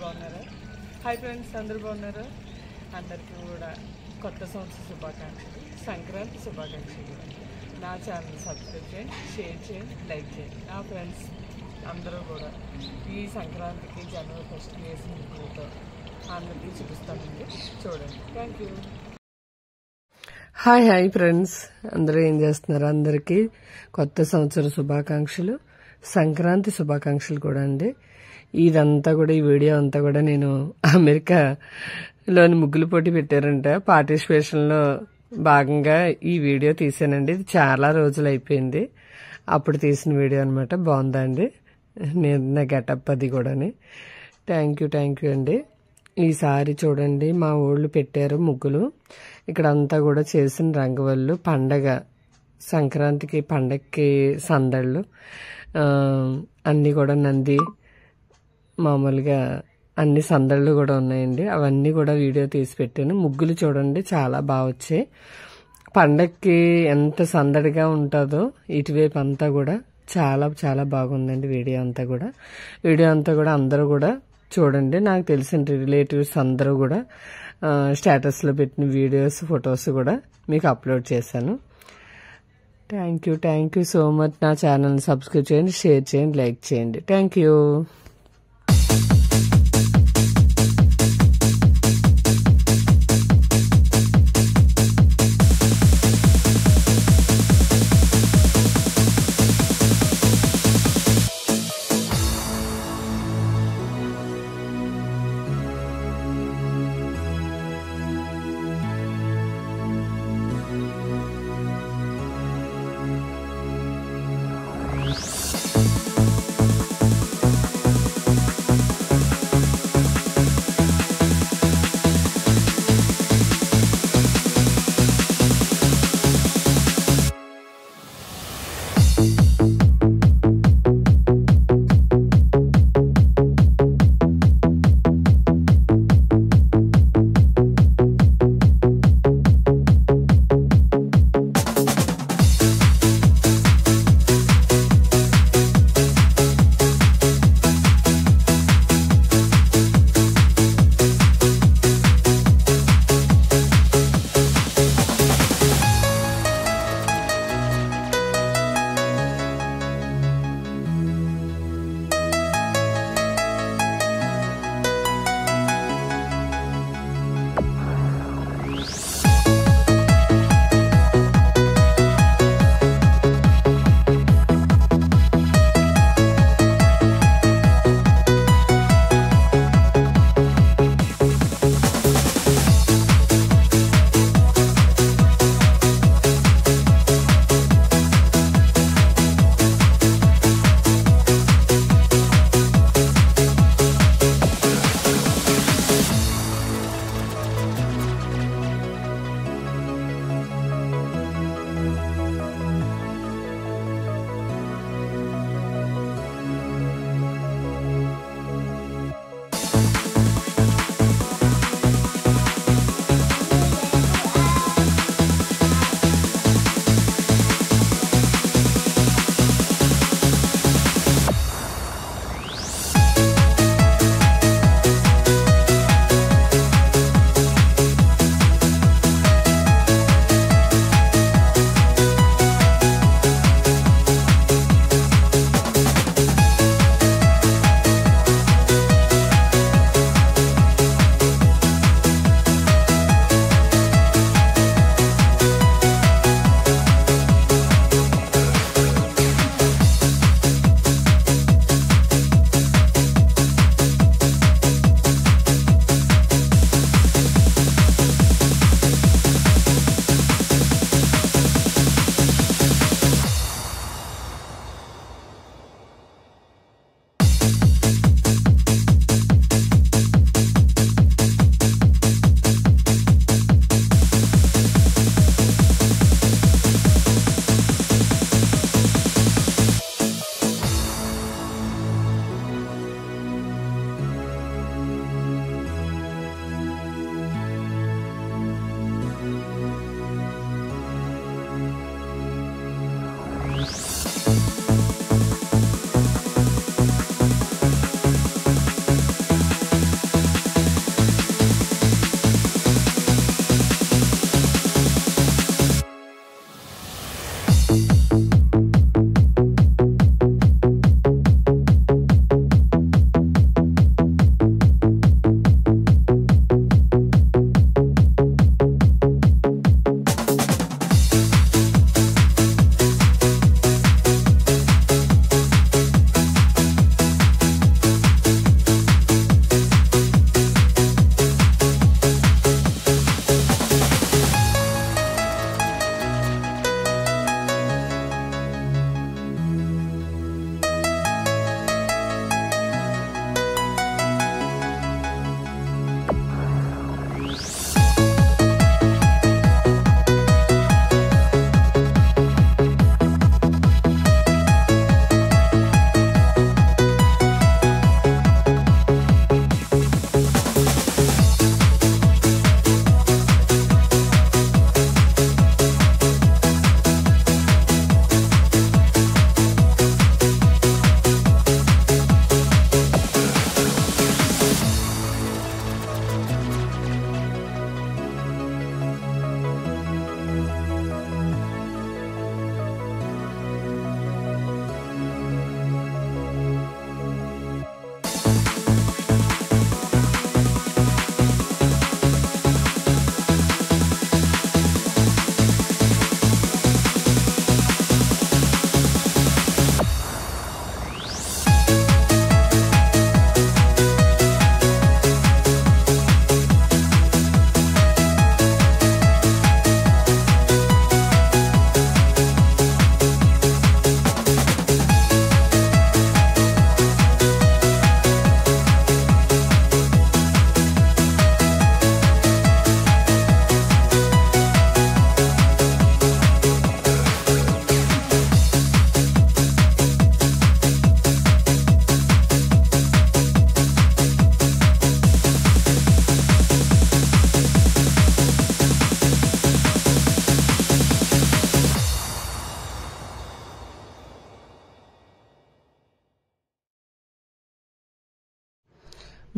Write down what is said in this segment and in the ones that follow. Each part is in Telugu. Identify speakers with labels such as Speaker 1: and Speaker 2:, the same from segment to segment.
Speaker 1: బాగున్నారా? హాయ్ ఫ్రెండ్స్, అందరూ బాగున్నారా? అందరికీ కూడా కొత్త సంవత్సర శుభాకాంక్షలు, సంక్రాంతి శుభాకాంక్షలు. నా ఛానల్ సబ్స్క్రైబ్ చేయండి, షేర్ చేయండి, లైక్ చేయండి. నా ఫ్రెండ్స్ అందరూ కూడా ఈ సంక్రాంతికి జనవరి 1 వేసిన ముగ్గులతో అందరికీ చూపిస్తానండి, చూడండి. Thank you. హాయ్ ఫ్రెండ్స్, అందరూ ఏం చేస్తున్నారు? అందరికీ కొత్త సంవత్సర శుభాకాంక్షలు, సంక్రాంతి శుభాకాంక్షలు కూడా అండి. ఇదంతా కూడా, ఈ వీడియో అంతా కూడా నేను అమెరికాలోని ముగ్గులు పోటీ పెట్టారంట, పార్టిసిపేషన్లో భాగంగా ఈ వీడియో తీసానండి. ఇది చాలా రోజులు అయిపోయింది, అప్పుడు తీసిన వీడియో అనమాట. బాగుందా అండి? నేను నా గెటప్ అది కూడాని. థ్యాంక్ యూ అండి. ఈసారి చూడండి, మా ఊళ్ళు పెట్టారు ముగ్గులు. ఇక్కడ అంతా కూడా చేసిన రంగవల్లు. పండగ సంక్రాంతికి పండగకి సందళ్ళు అన్నీ కూడా నంది మామూలుగా అన్ని సందళ్ళు కూడా ఉన్నాయండి. అవన్నీ కూడా వీడియో తీసి పెట్టాను. ముగ్గులు చూడండి చాలా బాగా వచ్చాయి. పండగకి ఎంత సందడిగా ఉంటుందో ఇటువైపు అంతా కూడా చాలా చాలా బాగుందండి. వీడియో అంతా కూడా అందరూ కూడా చూడండి. నాకు తెలిసిన రిలేటివ్స్ అందరూ కూడా స్టేటస్లో పెట్టిన వీడియోస్, ఫొటోస్ కూడా మీకు అప్లోడ్ చేశాను. Thank you so much. నా ఛానల్ని సబ్స్క్రైబ్ చేయండి, షేర్ చేయండి, లైక్ చేయండి. Thank you.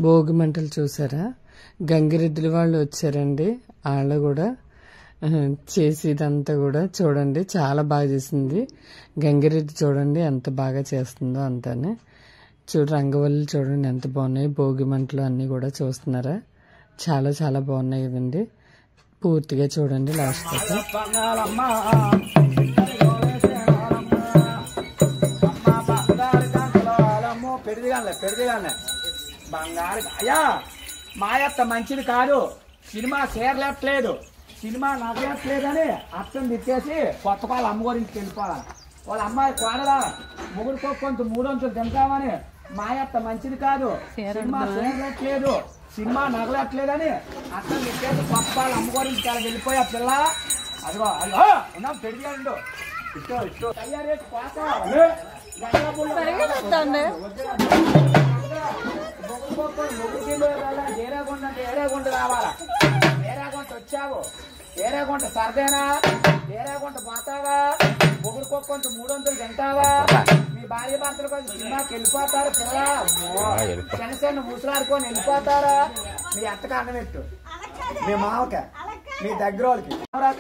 Speaker 1: భోగి మంటలు చూసారా, గంగిరెద్దుల వాళ్ళు వచ్చారండి. వాళ్ళు కూడా చేసేదంతా కూడా చూడండి, చాలా బాగా చేసింది. గంగిరెద్దు చూడండి ఎంత బాగా చేస్తుందో అంతానే. రంగవల్లి చూడండి ఎంత బాగున్నాయి. భోగి మంటలు అన్నీ కూడా చూస్తున్నారా, చాలా చాలా బాగున్నాయి కదండి. పూర్తిగా చూడండి లాస్ట్ దాకా.
Speaker 2: బంగారు అయ్యా మాయత్త మంచిది కాదు, సినిమా చేరలేట్లేదు, సినిమా నగలేట్లేదని అర్థం తిట్టేసి కొత్త పాలు అమ్మగారింటికి వెళ్ళిపోవాలి. వాళ్ళ అమ్మాయి కోడలా ముగ్గురితో కొంత 300 తింటామని మాయత్త మంచిది కాదు, సినిమా చేరలేట్లేదు, సినిమా నగలేట్లేదని అర్థం తిట్టేసి కొత్త పాలు అమ్మగారింటికి అలా వెళ్ళిపోయా పిల్ల. అదిగో అదిగో ఉన్నాం పెరిగాడు ఇష్టో ఇష్టో తయారీ కోసా ఏరేగుంట అంటే ఏరేగుంట రావాలా, ఏరేగుంట వచ్చావు, ఏరేగుంట సరదేనా, ఏరేగుంట పోతావా, ముగ్గురికొక్కొంత 300 తింటావా, మీ భార్య భర్తల కోసం సినిమాకి వెళ్ళిపోతారు పిల్ల, చిన్న ముసలాడుకొని వెళ్ళిపోతారా, మీ అత్తకు అన్నం పెట్టు, మీ మామక మీ దగ్గర వాళ్ళకి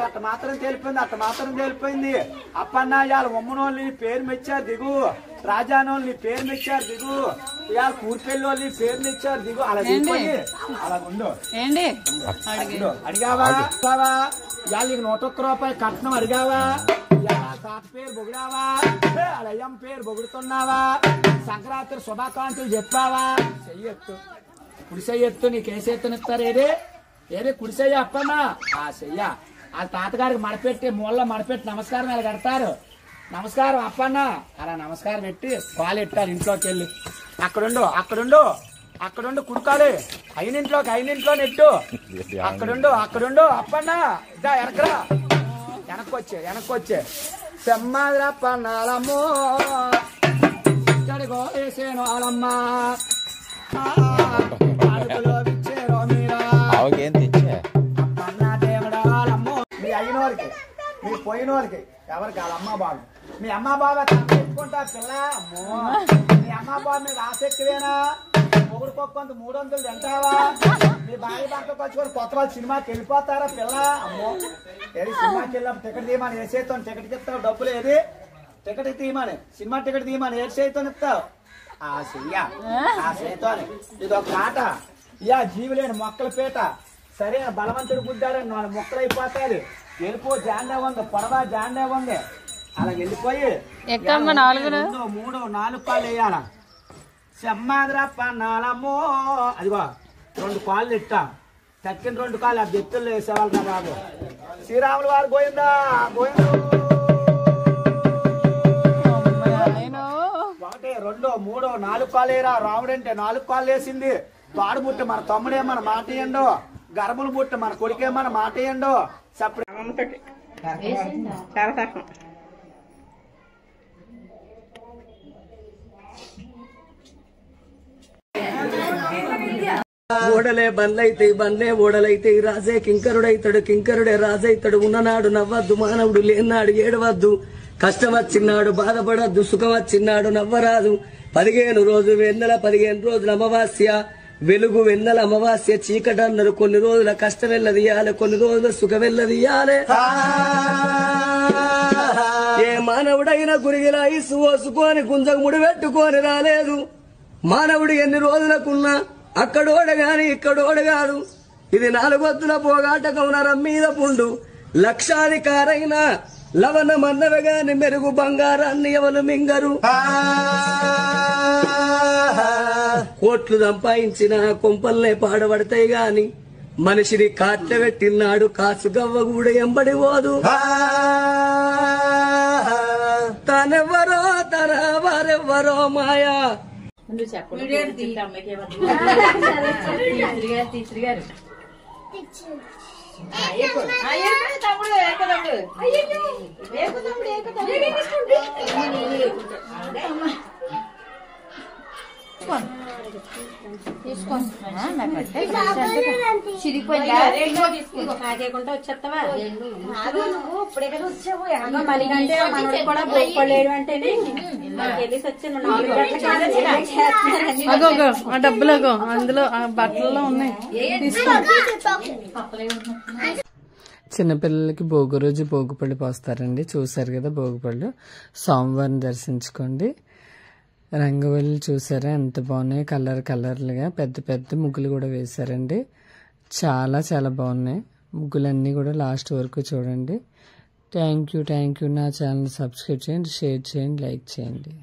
Speaker 2: అట్ట మాత్రం తెలిపోయింది, అట్ట మాత్రం తెలిపోయింది. అప్పన్న ఇవాళ ఉమ్మనోళ్ళని పేరు మెచ్చారు దిగు, రాజానోళ్ళని పేరు మెచ్చారు దిగు, ఇవాళ కూర్పెల్లి వాళ్ళని పేరు మెచ్చారు దిగు. అలా దిగిపోయి అలా ఉండు అడిగావా ఇవాళ నీకు 101 రూపాయలు కట్నం అడిగావా, ఇవాళ తాత పేరు పొగిడావా, వాళ్ళ అయ్యమ్మ పేరు పొగుడుతున్నావా, సంక్రాంతి శుభాకాంక్షలు చెప్పావా, చెయ్యొత్తు కుడి చెయ్యొత్తు, నీకేసేత్తనిస్తారు ఏది ఏదే కుడిసెయ్య అప్పన్నా ఆ చెయ్య వాళ్ళ తాతగారికి మడపెట్టి మూలలో మడపెట్టి నమస్కారం అలా కడతారు. నమస్కారం అప్పన్న అలా నమస్కారం పెట్టి పాలు ఎట్టారు ఇంట్లోకి వెళ్ళి, అక్కడుండు కుడుకాలి, అయినింట్లో నెట్టు, అక్కడుండు అప్పన్న ఇదా ఎనకరా, వెనక్కొచ్చే సెమ్మాదిరా పన్నాలమ్మో ఇక్కడికో వేసేను వాళ్ళమ్మా ఇచ్చేరో మీరా దేవుడాలమ్మో. మీ అయిన వాళ్ళకి మీ పోయిన వాళ్ళకి ఎవరికి వాళ్ళ అమ్మ బాబు, మీ అమ్మ బాబా పెట్టుకుంటా పిల్ల, అమ్మో మీ అమ్మ బాబు మీద ఆసక్తివేనా, మొగుడుకొక్కొంత 300 తింటావా, మీ భార్య భర్తకు వచ్చుకొని కొత్త వాళ్ళు సినిమాకి వెళ్ళిపోతారా పిల్ల, అమ్మో ఏది సినిమాకి వెళ్ళినప్పుడు టికెట్ తీయమని ఏ చేతితో టికెట్ ఇస్తావు, డబ్బులు ఏది టికెట్ తీయమని సినిమా టికెట్ తీయమని ఏ చేతితో ఇస్తావు, ఆ చేతితో. ఇది ఒక ఆట, ఇయా జీవులేని మొక్కల పీట, సరైన బలవంతుడు గుద్దారని 4 మొక్కలు అయిపోతాయి, వెళ్ళిపో జాండే ఉంది, పొడవ జాండే ఉంది, అలా వెళ్ళిపోయి 2, 3, 4 కాళ్ళు వేయాల, సెమ్మాదిరా పన్నాలమ్మో అదిగో 2 కాళ్ళు ఇట్టా, తక్కిన 2 కాళ్ళు ఆ బెత్తుల్లో వేసేవాళ్ళు కదా బాబు. శ్రీరాములు వారు గోయిందా గోయిందు 1, 2, 3, 4 కాళ్ళు వేయరా, రాముడు అంటే 4 కాళ్ళు వేసింది. పాడు పుట్టి మన తమ్ముడే మన మాట ఇయ్యండు, గర్భులు పుట్టి మన కొడుకే మన మాట ఇయ్యండు. చాలా తక్కువ
Speaker 3: ఓడలే బండ్లే ఓడలైతే రాజే కింకరుడే రాజైతాడు, ఉన్ననాడు నవ్వద్దు మానవుడు లేనాడు ఏడవద్దు, కష్టం వచ్చినాడు బాధపడద్దు, సుఖం వచ్చినాడు నవ్వరాదు, 15 రోజు వెన్నెల 15 రోజుల అమావాస్య, వెలుగు వెన్నెల అమావాస్య, చీకటన్నారు కొన్ని రోజుల కష్టం వెళ్ళదియాలి, కొన్ని రోజుల సుఖం వెళ్ళదియాలి. ఏ మానవుడైనా గురిగిలా ఇసు పోసుకొని గుంజకు ముడి పెట్టుకొని రాలేదు, మానవుడు ఎన్ని రోజులకున్నా అక్కడోడగాని ఇక్కడోడగాడు, ఇది 4 వద్దుల పోగాటకం నరం మీద పుండు, లక్షాధికారైన లవణ మన్నవగాని మెరుగు బంగారాన్ని ఎవరు మింగరు, కోట్లు సంపాదించిన కొంపల్నే పాడబడతాయి గాని మనిషిని కాట్ల పెట్టినాడు కాసు గవ్వ కూడా ఎంబడి పోదు, తనెవ్వరో తన వారెవ్వరో మాయా.
Speaker 4: నాకేకుండా వచ్చేస్తావా నువ్వు ఇప్పుడే కదా వచ్చావు మళ్ళీ అంటే మనోడు కూడా బోపలేడు అంటేనే వెళ్ళేసి వచ్చాను
Speaker 5: ఆ డబ్బులు అందులో ఆ బట్టలలో ఉన్నాయి.
Speaker 1: చిన్నపిల్లలకి భోగి రోజు భోగిపళ్ళు పోస్తారండి. చూసారు కదా భోగిపళ్ళు. సోమవారం దర్శించుకోండి. రంగవల్లి చూసారా ఎంత బాగున్నాయి, కలర్లుగా పెద్ద పెద్ద ముగ్గులు కూడా వేశారండి. చాలా చాలా బాగున్నాయి ముగ్గులన్నీ కూడా. లాస్ట్ వరకు చూడండి. Thank you. నా ఛానల్ సబ్స్క్రైబ్ చేయండి, షేర్ చేయండి, లైక్ చేయండి.